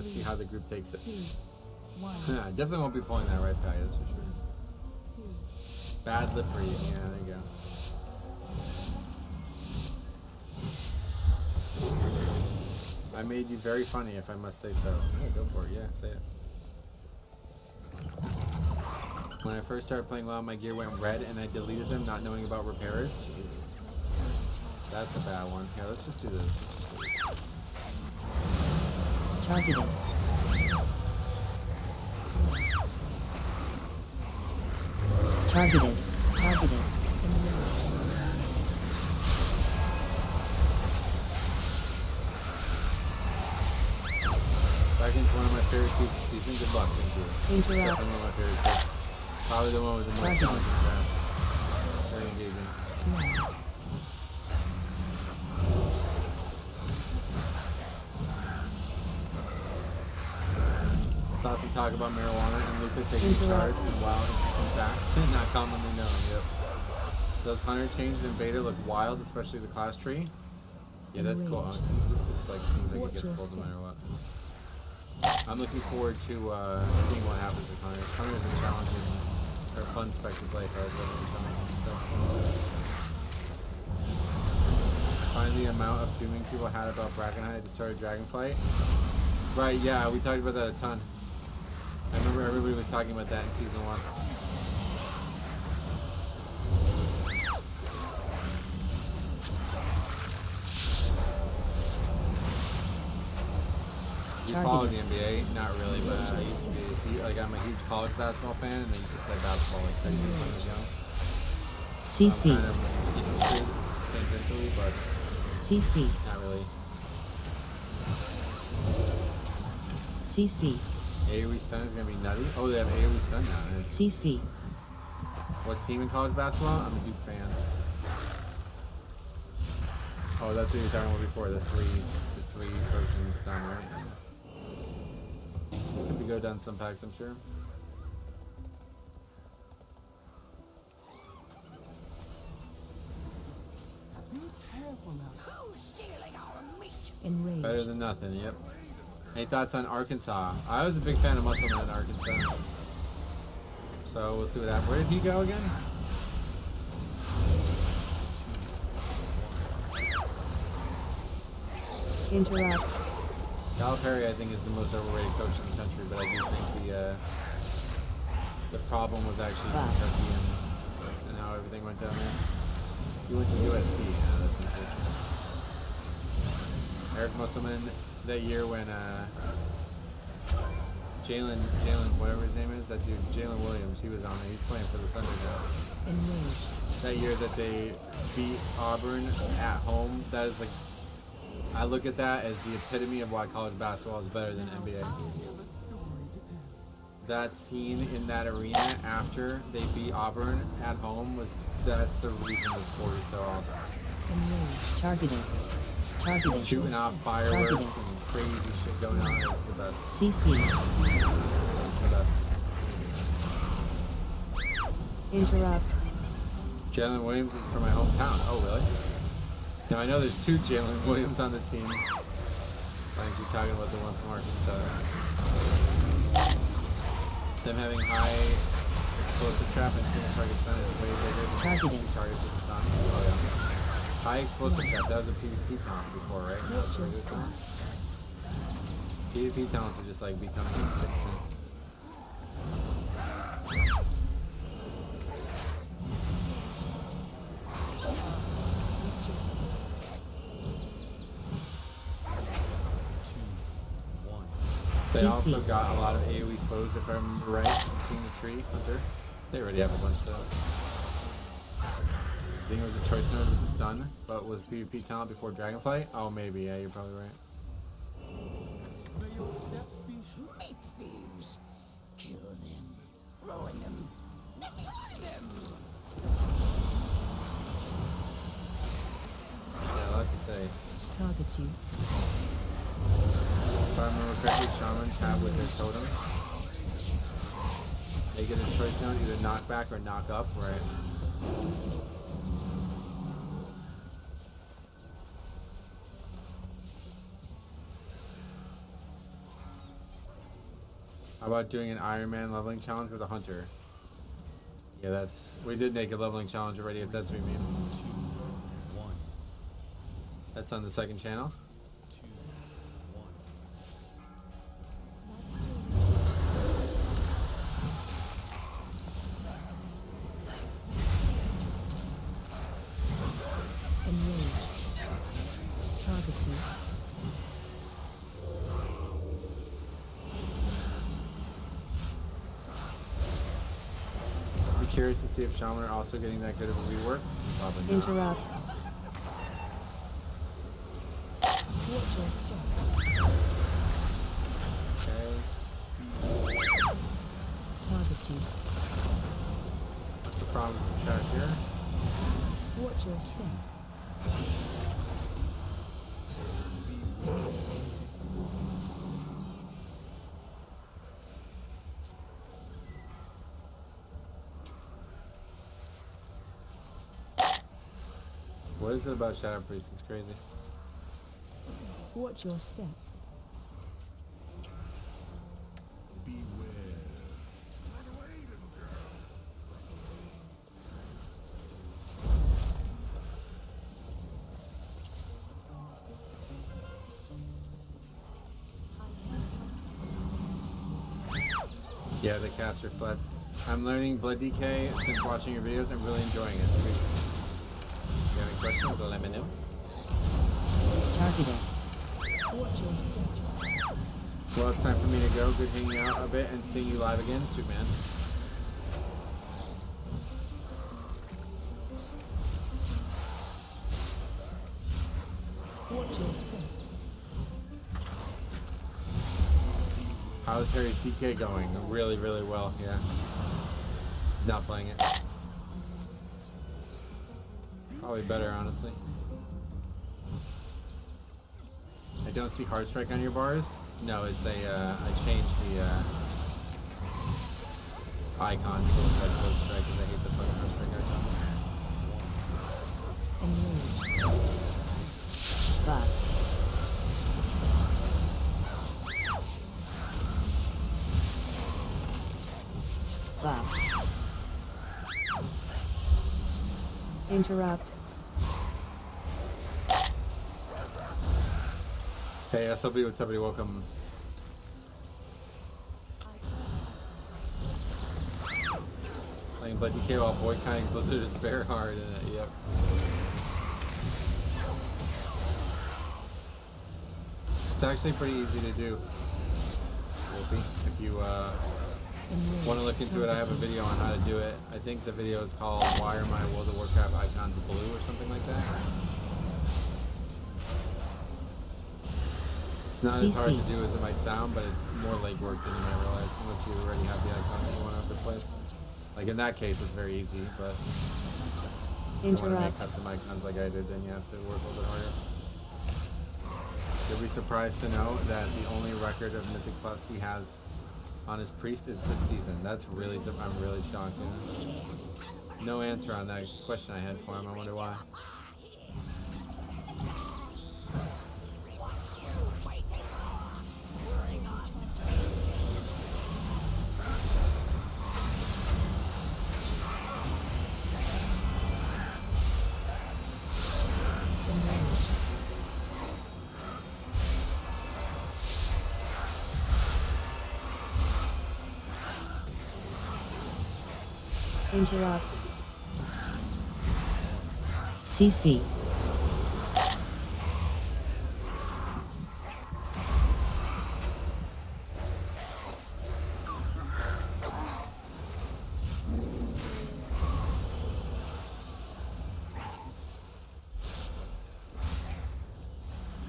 let's see how the group takes it. 2, 1. Yeah, definitely won't be pulling that right back, that's for sure. 2. Bad lip reading, yeah, there you go. I made you very funny, if I must say so. Yeah, go for it, yeah, say it. When I first started playing WoW, my gear went red and I deleted them not knowing about repairs. Jesus. That's a bad one. Yeah, let's just do this. Targeted. Targeted. Targeted. Brackenhide's one of my favorite keys this season. Good luck, thank you. Interrupt. Definitely one of my favorite keys. Probably the one with the most challenging crash. Very engaging. Saw some talk about marijuana and Luca taking charge and wow, interesting facts. Not commonly known, yep. Does Hunter change in beta look wild, especially the class tree? Yeah, that's cool, honestly. This just like seems like it gets pulled no matter what. I'm looking forward to seeing what happens with Hunter. Hunter's a challenging, or fun spec to play, so I was loving challenging stuff. So. Find the amount of dooming people had about Brackenhide at the start of Dragonflight. Right, yeah, we talked about that a ton. I remember everybody was talking about that in season 1. You follow the NBA? Not really, but I used to be, like, I'm a huge college basketball fan, and I used to play basketball like crazy when I was young. CC. I'm kind of interested tangentially, but CC. not really. CC. AoE stun is gonna be nutty. Oh, they have AoE stun now. Nice. CC. What team in college basketball? I'm a Duke fan. Oh, that's what you were talking about before. The three person stun, right? Could be go down some packs, I'm sure. Be careful now. Who's stealing our meat? Enraged. Better than nothing, yep. Any thoughts on Arkansas? I was a big fan of Muscleman in Arkansas. So we'll see what happens. Where did he go again? Interrupt. Calipari, I think, is the most overrated coach in the country, but I do think the problem was actually Kentucky and how everything went down there. He went to USC. Yeah, that's unfortunate. Eric Musselman, that year when Jalen, whatever his name is, that dude, Jalen Williams, he was on there. He's playing for the Thunder now. That year that they beat Auburn at home, that is like, I look at that as the epitome of why college basketball is better than NBA. That scene in that arena after they beat Auburn at home that's the reason the sport is so awesome. Targeting. Targeting. Shooting off fireworks and crazy shit going on is the best. CC. It's the best. Interrupt. Jalen Williams is from my hometown. Oh, really? Now, I know there's 2 Jalen Williams on the team. I think you're talking about the one from Arkansas. Them having high explosive trap and single target stun is way bigger than Targeting. 2 targets with a stun. Oh, yeah. High explosive trap, that was a PvP talent before, right? No, that's really good. PvP talents are just like becoming instinct too. They also got a lot of AoE slows, if I remember right, from seeing the tree hunter. They already have a bunch though. I think it was a choice node with the stun, but was PvP talent before Dragonflight? Oh, maybe, yeah, you're probably right. Meat thieves. Kill them. Ruin them. Destroy them. Yeah, a lot to say. Target you. If I remember correctly, shamans have with their totem. They get a choice node, either knock back or knock up, right? How about doing an Iron Man leveling challenge with a hunter? Yeah, that's... We did make a leveling challenge already, if that's what you mean. 2, 1. That's on the second channel. 2, 1. Enrage. Target you. Be curious to see if Shaman are also getting that good of a rework. Probably not. Interrupt. Watch your step. Okay. Target you. What's the problem with the chat here? Watch your step. What is it about Shadow Priest? It's crazy. Watch your step. Beware. Yeah, the caster fled. I'm learning Blood DK since watching your videos. I'm really enjoying it. Sweet. If you have any questions, let me know. Targeting. Watch your step. Well, it's time for me to go. Good hanging out a bit and seeing you live again. Sweet man. Watch your step. How's Harry's DK going? Really, really well, yeah. Not playing it. Probably better, honestly. I don't see Hard Strike on your bars. No, it's a, I changed the, icon to look like Code Strike because I hate the fucking Hard Strike icon. Enrage. Buff. Buff. Interrupt. Hey, SLB, what's up, buddy? Welcome. Playing Blood DK while boycotting Blizzard is bear hard, isn't it? Yep. It's actually pretty easy to do, Wolfie. If you want to look into it, I have a video on how to do it. I think the video is called "Why Are My World of Warcraft Icons Blue" or something like that. It's not as hard to do as it might sound, but it's more legwork than you might realize, unless you already have the icon that you want to replace. Like in that case, it's very easy, but if you want to make custom icons like I did, then you have to work a little bit harder. You'll be surprised to know that the only record of Mythic+ he has on his priest is this season. That's really, I'm really shocked. You know? No answer on that question I had for him. I wonder why. Interrupt. CC.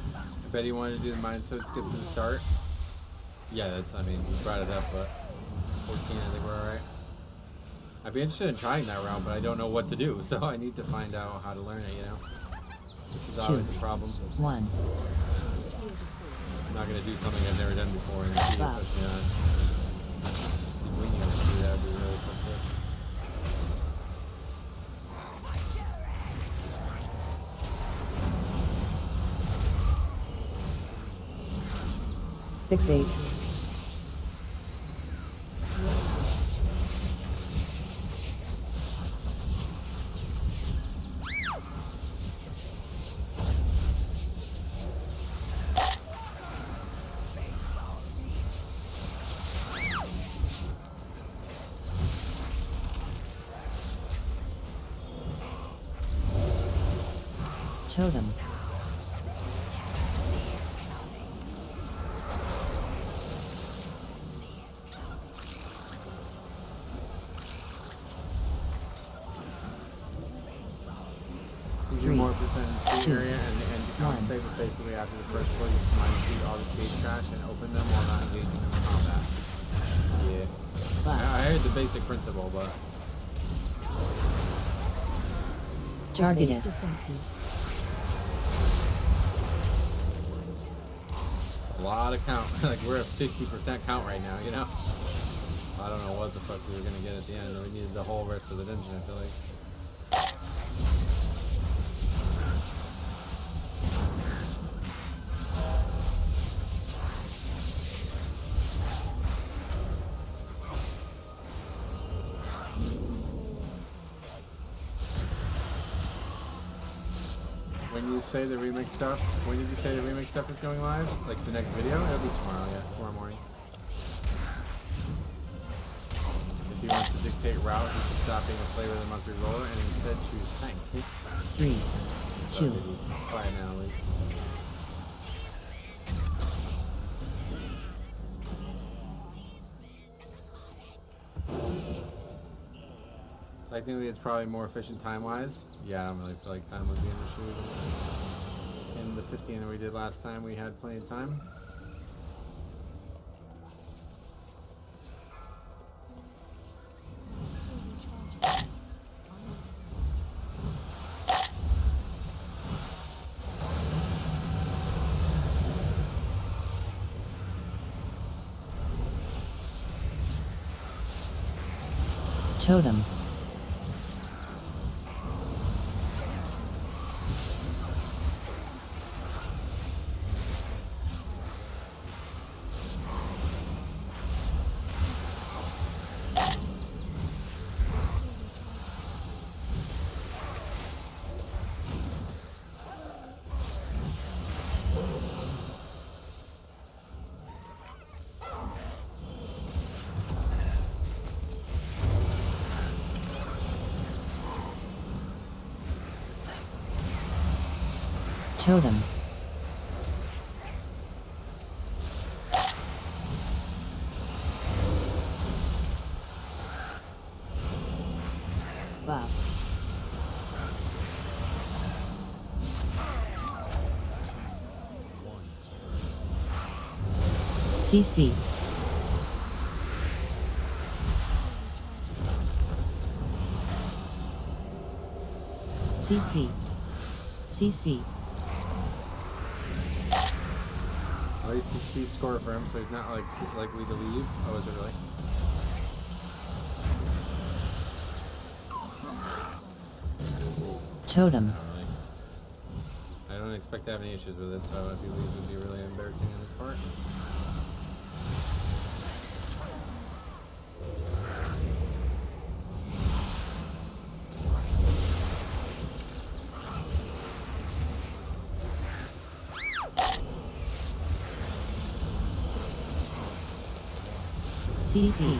I bet he wanted to do the mind so it skips to the start. Yeah, that's, I mean, you brought it up, but 14, I think we're alright. I'd be interested in trying that route, but I don't know what to do, so I need to find out how to learn it, you know? This is always a problem. 1. I'm not going to do something I've never done before, and especially on when you have to do that, would be really frustrating. 6-8. Totem. You do more percent in tree area and compensate, but basically after the first pull, you combine treat all the cage trash and open them while not engaging them in combat. Yeah. Buff. I heard the basic principle, but Targeted. Defenses. a lot of count. Like we're at 50% count right now, you know? I don't know what the fuck we were gonna get at the end. We needed the whole rest of the dungeon, I feel like. When you say the remix stuff, when did you say the remix stuff is going live? Like the next video? It'll be tomorrow, yeah, tomorrow morning. If he wants to dictate route, he should stop being a flavor of the month reroller and instead choose tank. 3, 2. He's quiet now, at least. Technically, it's probably more efficient time-wise. Yeah, I don't really feel like time was the issue. In the 15 that we did last time, we had plenty of time. Totem. Totem. Buff. CC. CC. CC. At least his key score for him, so he's not like likely to leave. Oh, is it really? Totem. Not really. I don't expect to have any issues with it, so if he leaves, it would be really embarrassing on his part. CC.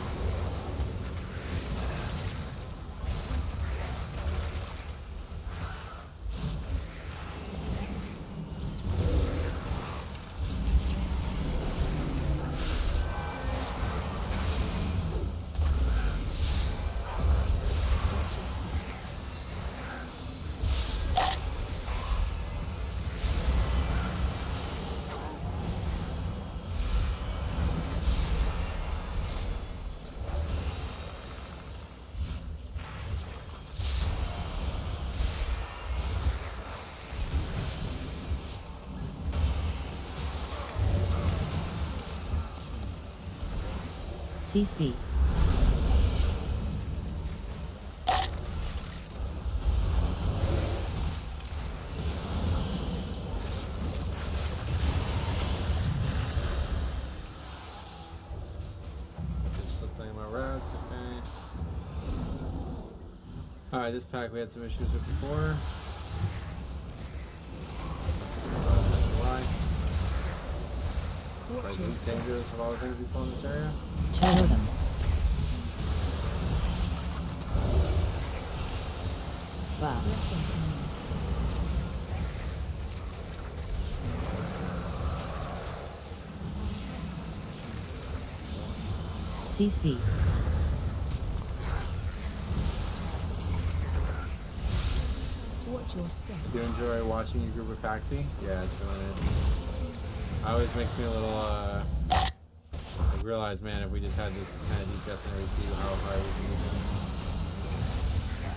CC. Still telling my routes, okay. Alright, this pack we had some issues with before. Why? Right, the most dangerous of all the things we pull in this area. Totem. Buff. CC. Watch your step. Do you enjoy watching your group of Faxi? Yeah, it's really nice. Always makes me a little, I realize, man, if we just had this kind of DPS and everything, how hard we can get them.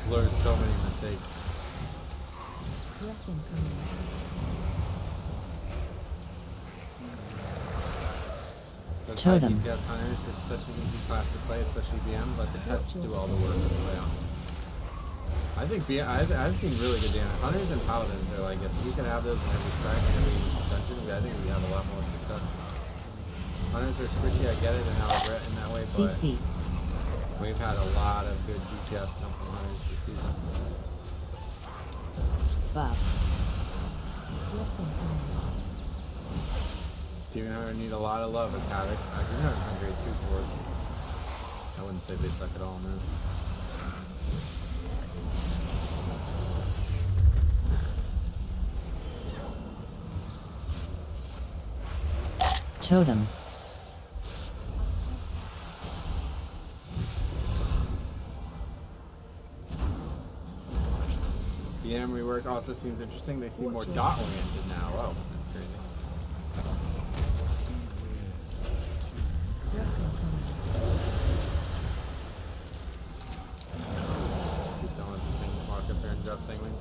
Blurs so many mistakes. Brackenhide. Those high Totem. DPS hunters, it's such an easy class to play, especially BM. Let the pets do all the work on the way on. I think I've seen really good damage. Hunters and paladins are like, if we could have those in every strike and every dungeon, I think we have a lot more success. Hunters are squishy, I get it, and now regret in that way, but CC. we've had a lot of good DPS come from hunters this season. Buff. Brackenhide. Demon Hunter need a lot of love as Havoc. Demon Hunter's been great too for us. I wouldn't say they suck at all, man. Totem. BM rework also seems interesting. They seem more dot oriented now. Whoa, that's crazy. You still want this thing to walk up there and drop singling?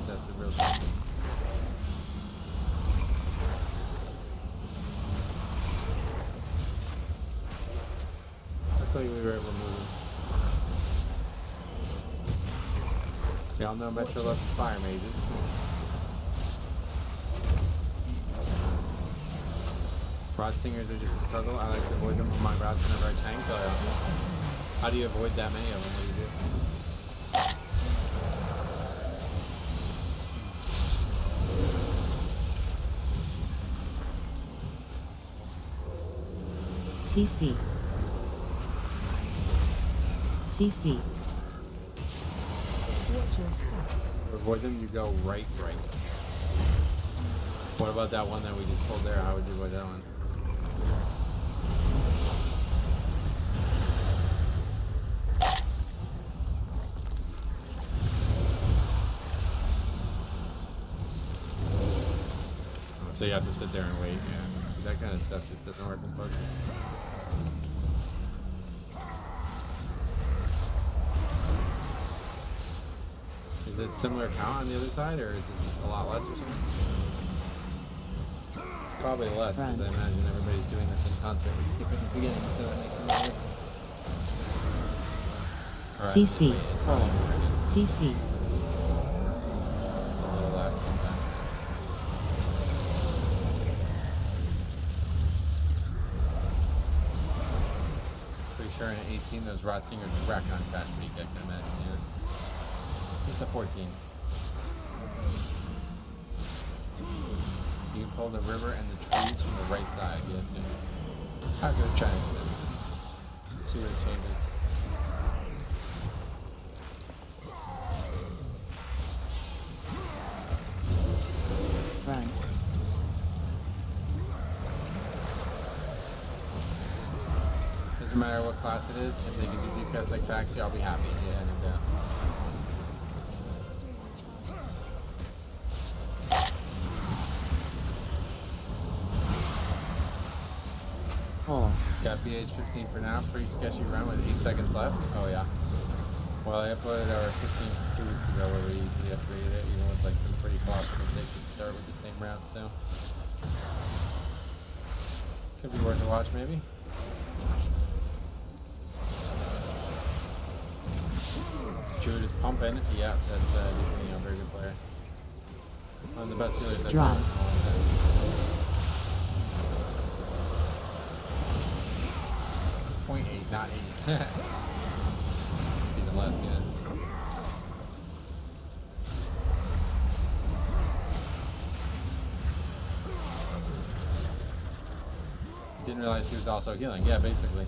That's a real thing. Luckily we were able to move him. Y'all know Metro loves fire mages. Rod singers are just a struggle. I like to avoid them on my routes whenever I tank. How do you avoid that many of them? What do you do? CC. CC. Watch your step. To avoid them, you go right. What about that one that we just pulled there? How would you avoid that one? So you have to sit there and wait, yeah. That kind of stuff just doesn't work as much. Is it similar count on the other side, or is it a lot less or something? Probably less, because I imagine everybody's doing this in concert with skipping at the beginning, so that makes it easier. CC. CC. It's a little less sometimes. Pretty sure in 18 those Rod Singers rack on trash pretty good, I can imagine, yeah. It's a 14. You can pull the river and the trees from the right side. Yeah. How good trying to see where it changes. Front. Doesn't matter what class it is, if they can do DPS like Faxi, I'll be happy. Yeah, no doubt. Pull. Got BH 15 for now. Pretty sketchy run with 8 seconds left. Oh yeah. Well, I uploaded our 15 2 weeks ago where we easily upgraded it, even with like some pretty colossal mistakes at the start with the same route, so could be worth a watch maybe. Druid is pumping. Yeah, that's definitely a very good player. One of the best healers I've Drop. played in a long time. 0.8, not 8. Even less, yeah. Didn't realize he was also healing. Yeah, basically.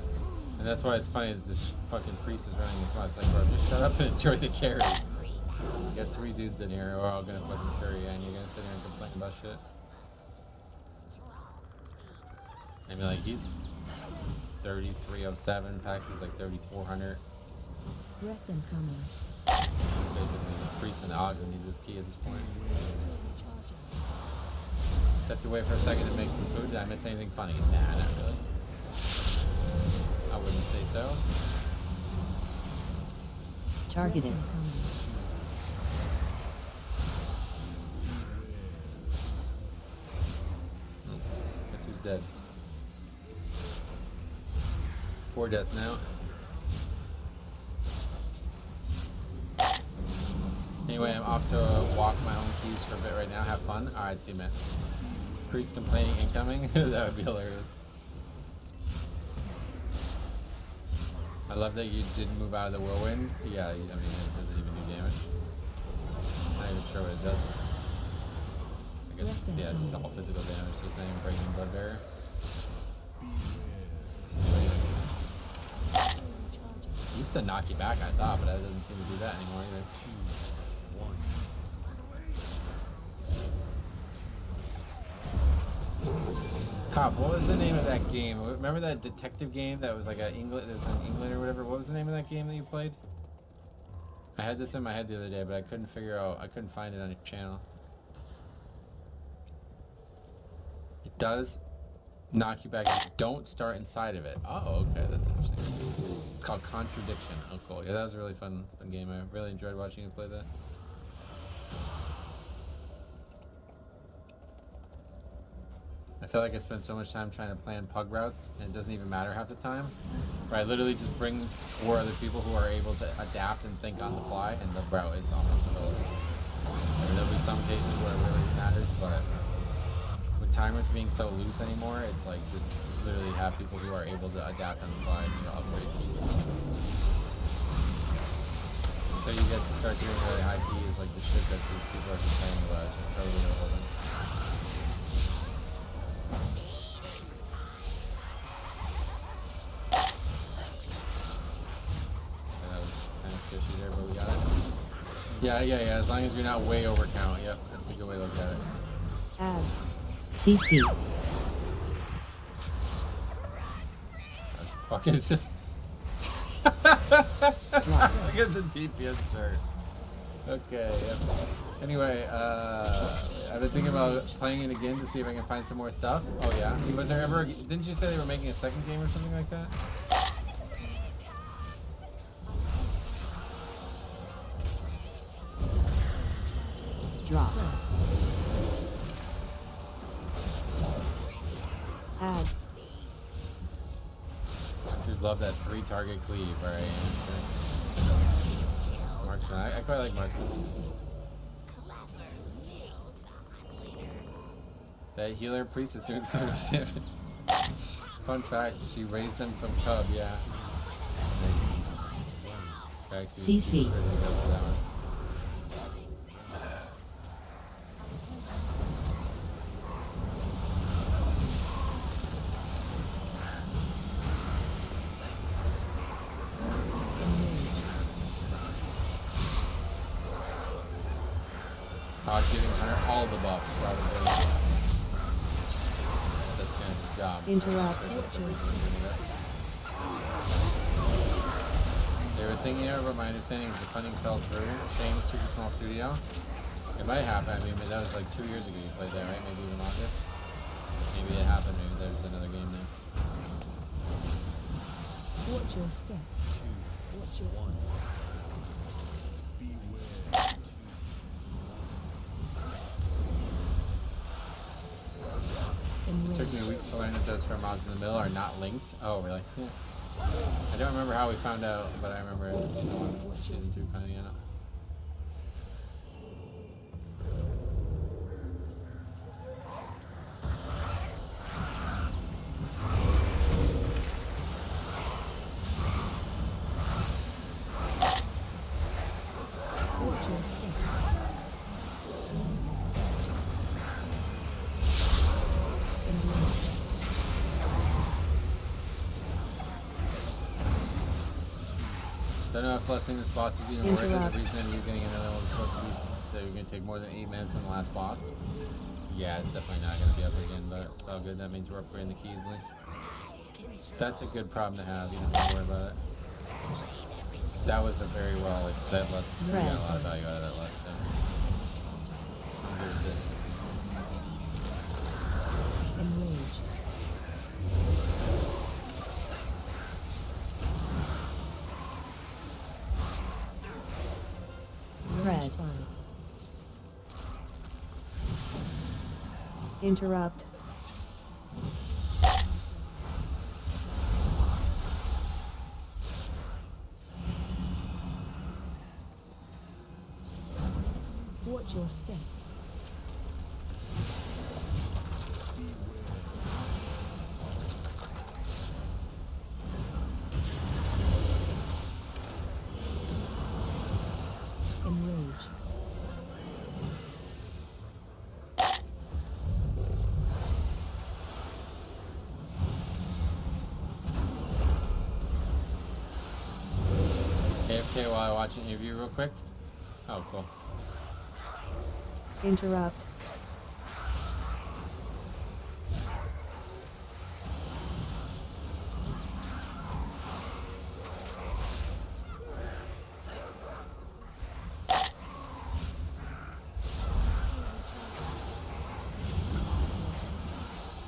And that's why it's funny that this fucking priest is running this mod. It's like, bro, just shut up and enjoy the carry. You got 3 dudes in here who are all gonna fucking carry, and you're gonna sit here and complain about shit. I mean, like, he's 3307. Packs is like 3400. Breath incoming. Basically, the priest and the Ogden need this key at this point. Step away for a second to make some food. Did I miss anything funny? Nah, not really. I wouldn't say so. Targeted. Guess who's dead? 4 deaths now. Anyway, I'm off to walk my own keys for a bit right now. Have fun. Alright, see you, man. Priest complaining incoming. That would be hilarious. I love that you didn't move out of the whirlwind. Yeah, I mean, it doesn't even do damage. I'm not even sure what it does. I guess it's, yeah, it's just all physical damage, so it's not even breaking blood barrier. Used to knock you back, I thought, but that doesn't seem to do that anymore either. 2, 1. Cop, what was the name of that game? Remember that detective game that was like that was in England or whatever? What was the name of that game that you played? I had this in my head the other day, but I couldn't find it on your channel. It does knock you back. You don't start inside of it. Oh, okay, that's interesting. It's called Contradiction. Oh, cool. Yeah, that was a really fun game. I really enjoyed watching you play that. I feel like I spend so much time trying to plan pug routes, and it doesn't even matter half the time. Where I literally just bring 4 other people who are able to adapt and think on the fly, and the route is almost irrelevant. And there'll be some cases where it really matters, but with timers being so loose anymore, it's like just literally have people who are able to adapt on the fly and, you know, upgrade keys. So you get to start doing really high keys, like the shit that these people are complaining about. It's just totally irrelevant. There, but we got it. Yeah. As long as you're not way over count. Yep, that's a good way to look at it. Ads. CC. That's fucking it's just. Look at the DPS chart. Okay. Yep. Anyway, I've been thinking about playing it again to see if I can find some more stuff. Oh yeah. Was there ever? Didn't you say they were making a second game or something like that? Drop. Ads. Hunters love that 3-target cleave, right? Marksman. I quite like Marksman. That healer priest is doing so much damage. Fun fact, she raised them from cub, yeah. Nice. CC. Giving Hunter all the buffs rather than that's kind of his job. Interrupt. They were thinking of it, but my understanding is the funding fell through. Shame, super small studio. It might happen. I mean, that was like 2 years ago you played that, right? Maybe even longer. Maybe it happened. Maybe there's another game now. Watch your step. 2, Watch your 1. Beware. It took me weeks to learn that those for mods in the middle are not linked. Oh, really? Yeah. I don't remember how we found out, but I remember in season 1, season 2 finding out. Watch your step. Don't know if blessing this boss was even worth it. The reason that you're getting another one was supposed to be that you're going to take more than 8 minutes on the last boss. Yeah, it's definitely not going to be up again, but it's all good. That means we're upgrading the key easily. That's a good problem to have. You don't have to worry about it. That was a very well, like, that less, we got a lot of value out of that less thing. Enrage. Spread. Interrupt. Watch your step. Enrage. AFK while I watch an interview real quick. Oh, cool. Interrupt.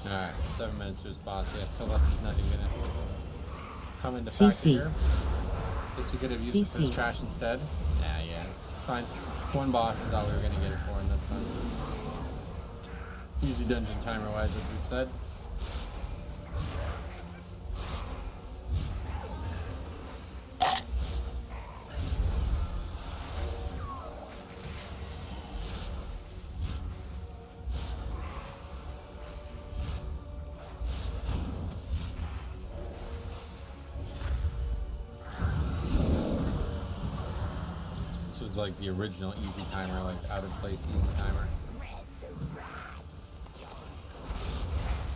Alright, 7 minutes to his boss. Yeah, Celeste's not even gonna come into CC. factor here. Guess you could have used it for his CC. trash instead. Nah, yeah, it's fine. One boss is all we were gonna get it for, and that's fine. Easy dungeon timer wise, as we've said. This was like the original easy timer, like out of place easy timer.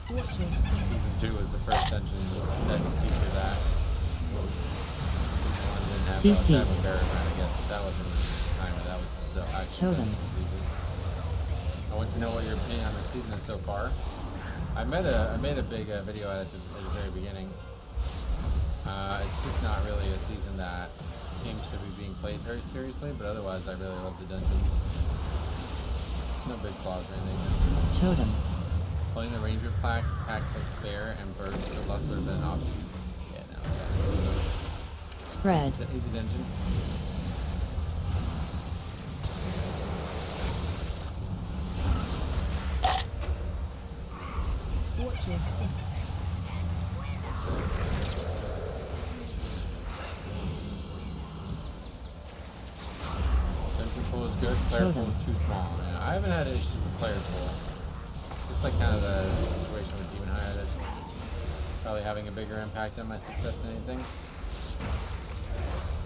Watch your step. Season 2 was the first dungeon that featured that. Season 1 didn't have CC. that with Brackenhide, I guess, but that wasn't an easy timer, that was the actual Totem. dungeon was easy. I want to know what your opinion on the season is so far. I made a big video at the very beginning. It's just not really a season that seems to be being played very seriously, but otherwise I really love the dungeons. No big flaws or anything. Totem. Playing the Ranger pack with Bear and Bird for less would have been an option. Yeah, no. Spread. The easy dungeon. Watch your step. Dungeon pool is good, player pool is too small. Yeah, I haven't had an issue with player pool. Just like kind of the situation with Demon Hire that's probably having a bigger impact on my success than anything.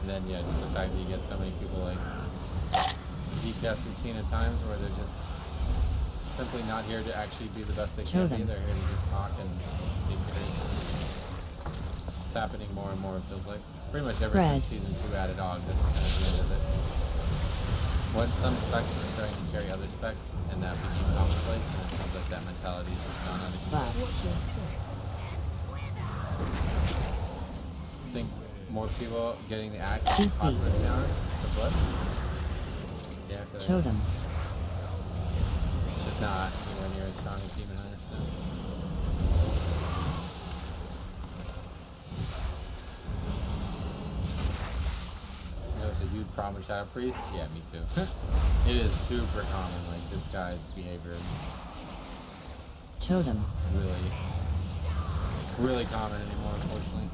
And then yeah, just the fact that you get so many people like DPS we've seen at times where they're just simply not here to actually be the best they can be. Totem. They're here to just talk and be great. It's happening more and more, it feels like. Pretty much ever Spread. since season 2 added Og, that's kind of the end of it. Once some specs were starting to carry other specs, and that became commonplace, and it feels like that mentality has just gone out of control. Buff. Watch your step. I think more people getting the axe CC. is popular now, the blood. Yeah, I feel like Totem. it's just not anywhere near as strong as Demon Hunter, so. There's a huge problem with Shadow Priest. Yeah, me too. It is super common. Like this guy's behavior is Totem. really common anymore, unfortunately.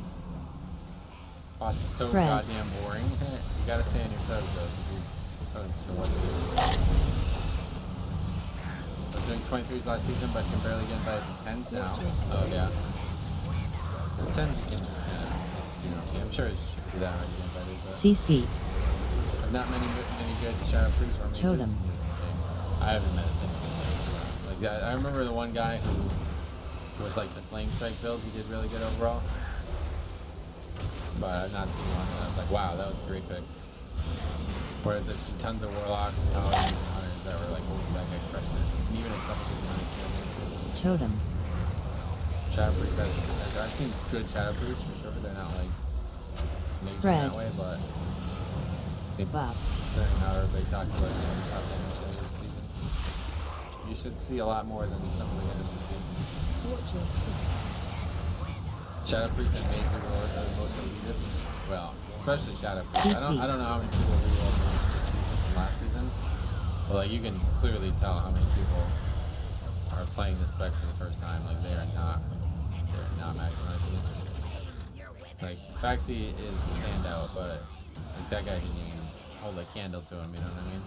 Boss is so Spread. goddamn boring. You gotta stay on your toes though, because he's probably just gonna want to do. I was doing 23s last season, but can barely get by 10s now. Oh yeah. The 10s you can just kind of do okay. I'm sure it should do that already getting better, but. CC. Not many good Shadow Priests or mages. Totem. I haven't met a single one. Like that. I remember the one guy who was like the Flame Strike build. He did really good overall. But I've not seen one that I was like, wow, that was a great pick. Whereas there's tons of Warlocks and Paladins and Hunters that were like, oh, that guy crushed it. And even a couple of Hunters here. Totem. Shadow Priest I've seen good Shadow Priests for sure. They're not like amazing Spread. that way, but seems Buff. considering how everybody talks about top damage this season. You should see a lot more than some of the guys we see. Watch your step. Shadow Priest and Mage Rewards are the most elitist. Well, especially Shadow Priest. I don't know how many people reroll this season from last season. But like you can clearly tell how many people are playing this spec for the first time. Like they're not maxing RT. Like Faxi is a standout, but like that guy didn't even hold a candle to him, you know what I mean?